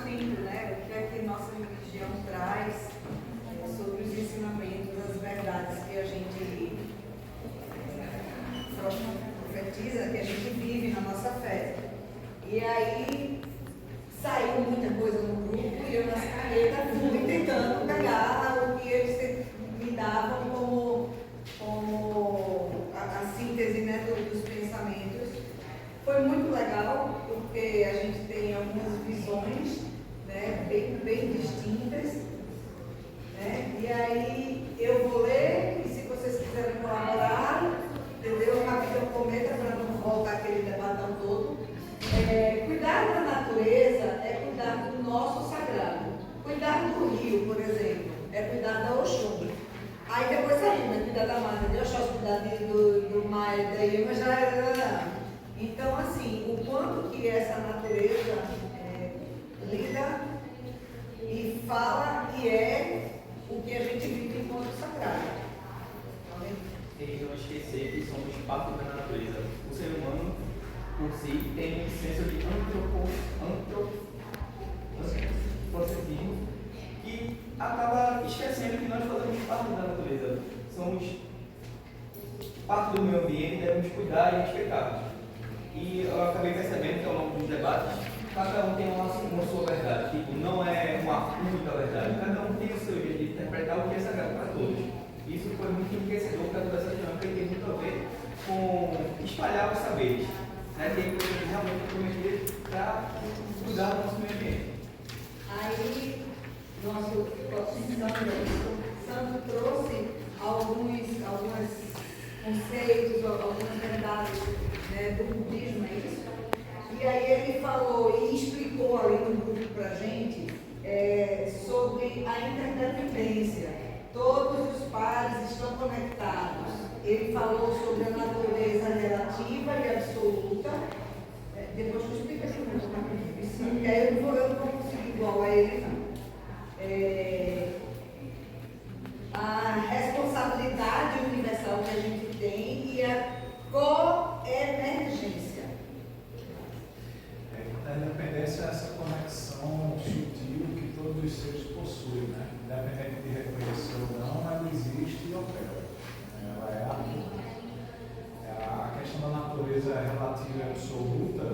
simples, né? O que é que nossa religião traz sobre os ensinamentos, as verdades que a gente profetiza, que a gente vive na nossa fé. E aí saiu muita coisa no grupo e eu nessa caneta fui tentando pegar o que eles me davam como a síntese, né, dos pensamentos. Foi muito legal, porque a gente tem algumas visões, né, bem distintas. Né? E aí eu vou ler, e se vocês quiserem colaborar, entendeu? Rapidão comenta para não voltar aquele debatão todo. Cuidar da natureza é cuidar do nosso sagrado. Cuidar do rio, por exemplo, é cuidar da Oxum. Aí depois saiu, né? Cuidar da mata de Oxóssi, cuidar do mar, daí, mas já. Então, assim, o quanto que essa natureza lida e fala e é o que a gente vive enquanto sagrado. E não esquecer que somos parte da natureza. O ser humano, por si, tem um senso de antropocentrismo que acaba esquecendo que nós fazemos parte da natureza. Somos parte do meio ambiente e devemos cuidar e respeitar. E eu acabei percebendo que ao longo dos debates, cada um tem uma sua verdade. Tipo, não é uma única verdade. Cada um tem o seu jeito de interpretar o que é sagrado para todos. Isso foi muito enriquecedor por causa dessa dinâmica e tem muito a ver com espalhar os saberes. Né? Tem coisas que realmente comprometidas para cuidar do nosso meio ambiente. Aí, nosso Santo trouxe alguns conceitos, algumas verdades, né, do budismo, é isso? E aí ele falou e explicou ali no grupo para a gente sobre a interdependência. Todos os pares estão conectados. Ele falou sobre a natureza relativa e absoluta. Depois eu explico assim, porque aí eu não vou conseguir igual a ele, não. A responsabilidade universal que a gente tem e a coemergência. A independência é essa conexão sutil que todos os seres possuem, né? Independente de reconhecer ou não, ela existe e opera. Ela é ativa. A questão da natureza relativa e absoluta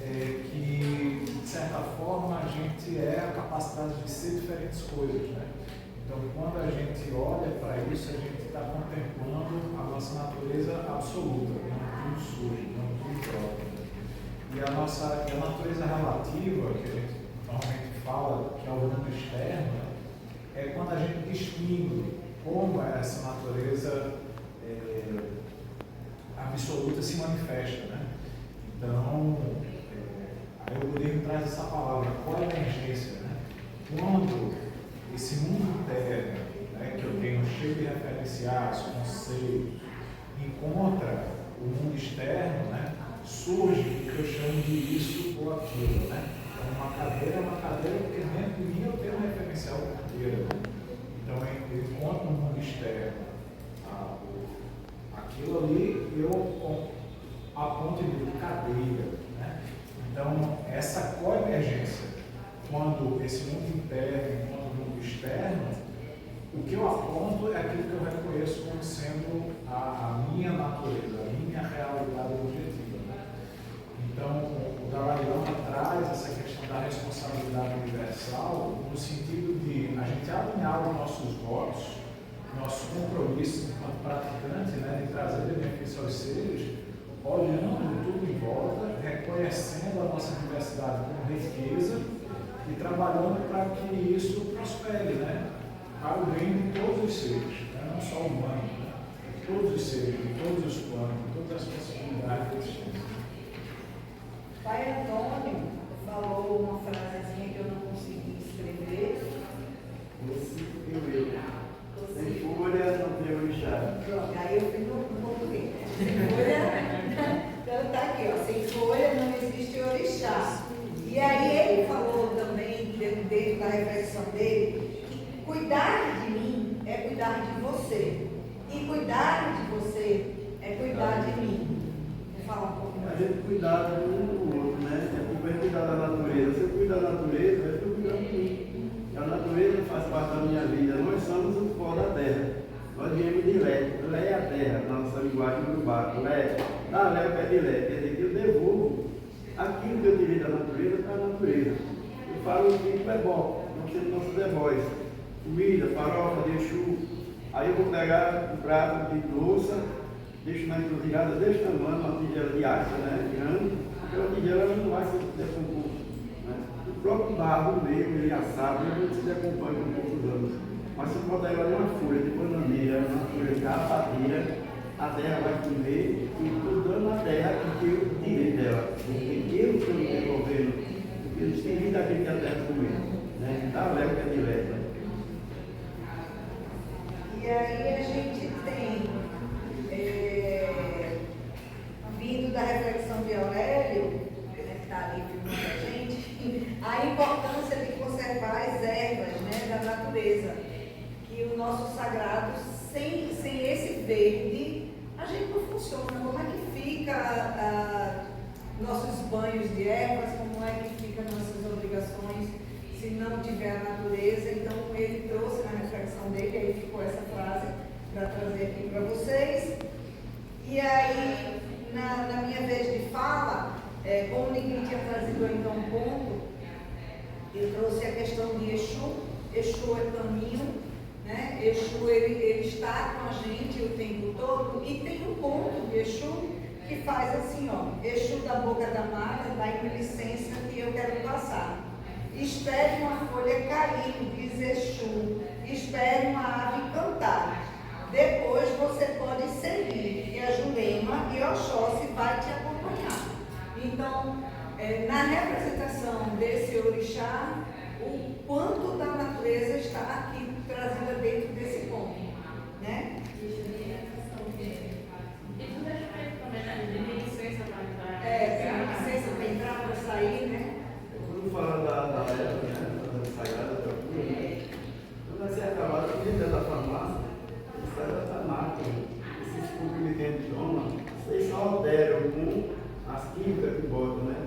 é que, de certa forma, a gente é a capacidade de ser diferentes coisas, né? Então, quando a gente olha para isso, a gente está contemplando a nossa natureza absoluta, não tudo sujo, não tudo próprio. E a natureza relativa, que a gente normalmente fala, que é o mundo externo, é quando a gente distingue como essa natureza absoluta se manifesta, né? Então, aí o budismo traz essa palavra, coemergência, né? Quando esse mundo interno, né, que eu tenho cheio de referenciais, conceitos, encontra o mundo externo, né, surge o que eu chamo de isso ou aquilo, né? Então, uma cadeira é uma cadeira porque dentro de mim eu tenho um referencial de cadeira. Então, eu encontro no mundo externo aquilo ali, eu aponto de cadeira, né? Então, essa coemergência, quando esse mundo interno encontra o mundo externo, o que eu aponto é aquilo que eu reconheço como sendo a minha natureza, a minha realidade objetiva. Então, o Dalai Lama traz essa questão da responsabilidade universal no sentido de a gente alinhar os nossos votos, nosso compromisso enquanto praticante, né, de trazer benefício aos seres, olhando tudo em volta, reconhecendo a nossa diversidade como riqueza e trabalhando para que isso prospere, né, para o bem de todos os seres, né, não só humanos, né, todos os seres, de todos os planos, de todas as possibilidades de existência. Pai Antônio falou uma frasezinha que eu não consegui escrever. Sem folha não tem orixá. Pronto, aí eu fiz no português. Sem folha, então tá aqui, ó. Sem folha não existe orixá. E aí ele falou também, dentro da reflexão dele, que cuidar de mim é cuidar de você. E cuidar de você é cuidar de mim. Vou falar um pouco mais. A gente cuidar um do outro, né? É cuidar da natureza, você cuida da natureza, eu estou cuidando de mim. A natureza faz parte da minha vida. Nós somos o pó da terra. Nós viemos de Lé. Lé é a terra, na nossa linguagem do barco. Lé, dá Lé, o pé de Lé. Quer dizer que eu devolvo aquilo que eu tirei da natureza para a natureza. Eu falo o que é bom. Nós temos nossos ebóis. Comida, farofa, de Exu. Aí eu vou pegar um prato de louça, deixo na encruzilhada desse tamanho, uma tigela de aço, né? Grande. Aquela tigela ela não vai se decompor. Né? O próprio barro mesmo, ele assado, ele não se decompõe com poucos anos. Mas se botar ela numa folha de bananeira, numa folha de carrapateira, a terra vai comer e estou dando a terra porque eu tirei dela. Porque eu estou me devolvendo. Porque eles têm vida aqui que a terra comer. Né? Dá leve que é direto. E aí a gente tem, vindo da reflexão de Aurélio, que está ali filmando a gente, a importância de conservar as ervas, né, da natureza. Que o nosso sagrado, sem esse verde, a gente não funciona. Como é que fica nossos banhos de ervas, como é que fica nossas obrigações se não tiver a natureza? Então ele trouxe na reflexão dele, aí ficou essa frase para trazer aqui para vocês. E aí, na minha vez de fala, como ninguém tinha trazido ainda um ponto, eu trouxe a questão de Exu. Exu é caminho, né? Exu ele está com a gente o tempo todo, e tem um ponto de Exu que faz assim, ó, Exu da boca da mata, dá-me licença que eu quero passar. Espere uma folha cair, diz Exu, espere uma ave cantar. Depois você pode seguir, e a Jurema e Oxóssi vai te acompanhar. Então, na representação desse orixá, o quanto da natureza está aqui trazida dentro desse ponto, né? Tem licença para entrar, para sair, né? Quando fala da erva, né, da sagrada, da cura, quando vai ser acabada, dentro da farmácia, eles trazem da máquina. Esses cubos que a gente toma, vocês só alteram com as químicas que botam, né?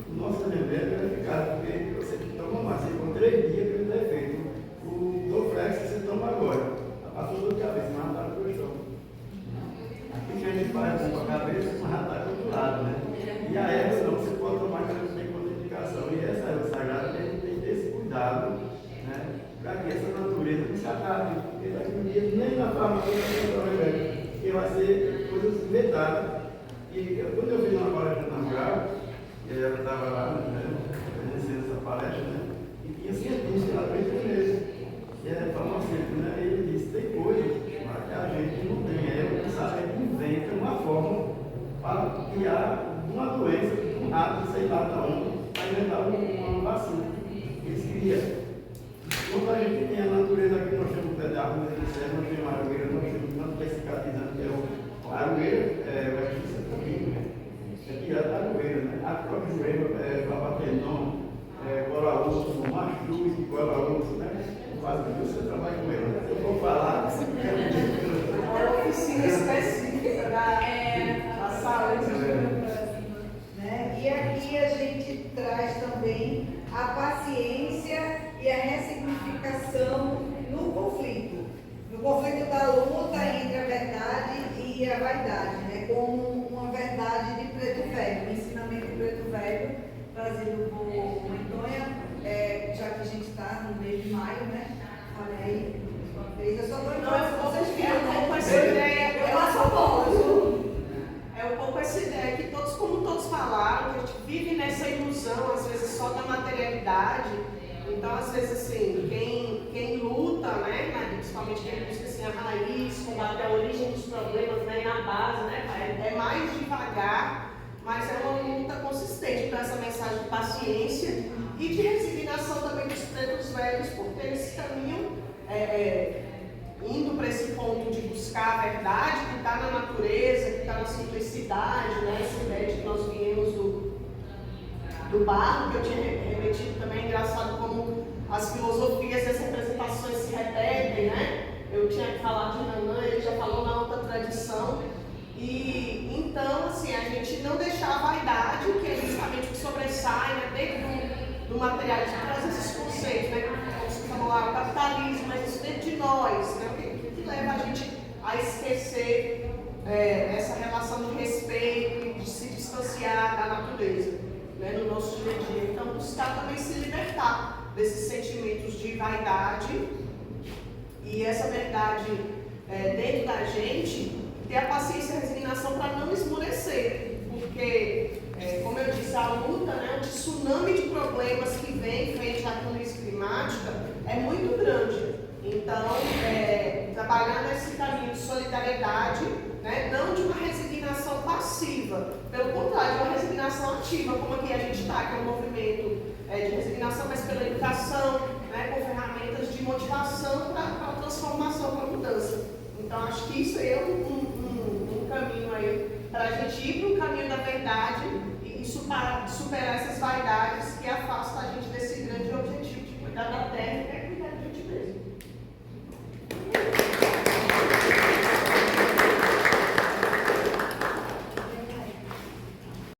O nosso remédio é eficaz, porque você toma mais, você com 3 dias que ele é feito. O Doflex você toma agora, passou dor de cabeça, mas já está no chão. Aqui que a gente faz com a cabeça, mas já está do outro lado, né? E a erva não, você pode tomar que não tem contraindicação. E essa erva sagrada a gente tem que ter esse cuidado, né? Para que essa natureza não se acabe, porque daqui a um dia nem na farmácia vai ter o remédio, porque vai ser coisas inventadas. E quando eu fiz uma palestra na Rural, ela estava lá, né, conhecendo essa palestra, né, e tinha cientista lá dentro mesmo, que é farmacêutico, né, e ele disse, tem coisas que a gente não tem, a gente inventa uma forma para criar uma doença, um rato, sei lá de onde, para inventar uma vacina. Eles queriam. Quando a gente tem a natureza aqui, nós temos um pé de árvore, nós temos a aroeira, nós temos tanto que é cicatrizante, que é o aroeira, é o comigo, né? É tirado da aroeira, né? A própria aroeira, babatenon, cola-osso, machuque, cola-osso, né? Faz o que você trabalha com ela. Eu vou falar. Uma oficina específica da saúde. Né? E aqui a gente traz também a paciência e a ressignificação no conflito. No conflito da luta entre a verdade e a vaidade, né? Como uma verdade de Preto Velho, um ensinamento de Preto Velho, trazido por Antônia, já que a gente está no mês de maio, né? Olha aí, uma vez, eu só dou vocês viram, essa ideia. eu passo a bola, é um pouco essa ideia que todos, como todos falaram, que a gente vive nessa ilusão, às vezes só da materialidade. Então, às vezes, assim, quem luta, né, principalmente quem busca assim, a raiz, combater a origem dos problemas, né, na base, né, é mais devagar, mas é uma luta consistente. Então, essa mensagem de paciência e de resignação também dos pretos velhos, porque eles caminham indo para esse ponto de buscar a verdade que está na natureza, que está na simplicidade, né, essa ideia de que nós viemos do barro, que eu tinha remetido também. É engraçado como as filosofias e as representações se repetem, né? Eu tinha falado de Nanã, ele já falou na outra tradição. E então, assim, a gente não deixar a vaidade, que é justamente o que sobressai, né? Dentro do materialismo, traz esses conceitos, né? Como se falou lá, o capitalismo, mas isso dentro de nós, né? O que leva a gente a esquecer essa relação de respeito e de se distanciar da natureza, né? No nosso dia a dia. Então, buscar também se libertar desses sentimentos de vaidade e essa verdade dentro da gente, ter a paciência e a resignação para não esmorecer, porque, como eu disse, a luta, né, o tsunami de problemas que vem frente à crise climática é muito grande. Então, trabalhar nesse caminho de solidariedade, né, não de uma resignação passiva, pelo contrário, de uma resignação ativa, como aqui a gente está, que é um movimento de resignação, mas pela educação, né, com ferramentas de motivação para a transformação, para a mudança. Então, acho que isso aí é um caminho aí para a gente ir para o caminho da verdade e superar essas vaidades que afastam a gente desse grande objetivo de cuidar da terra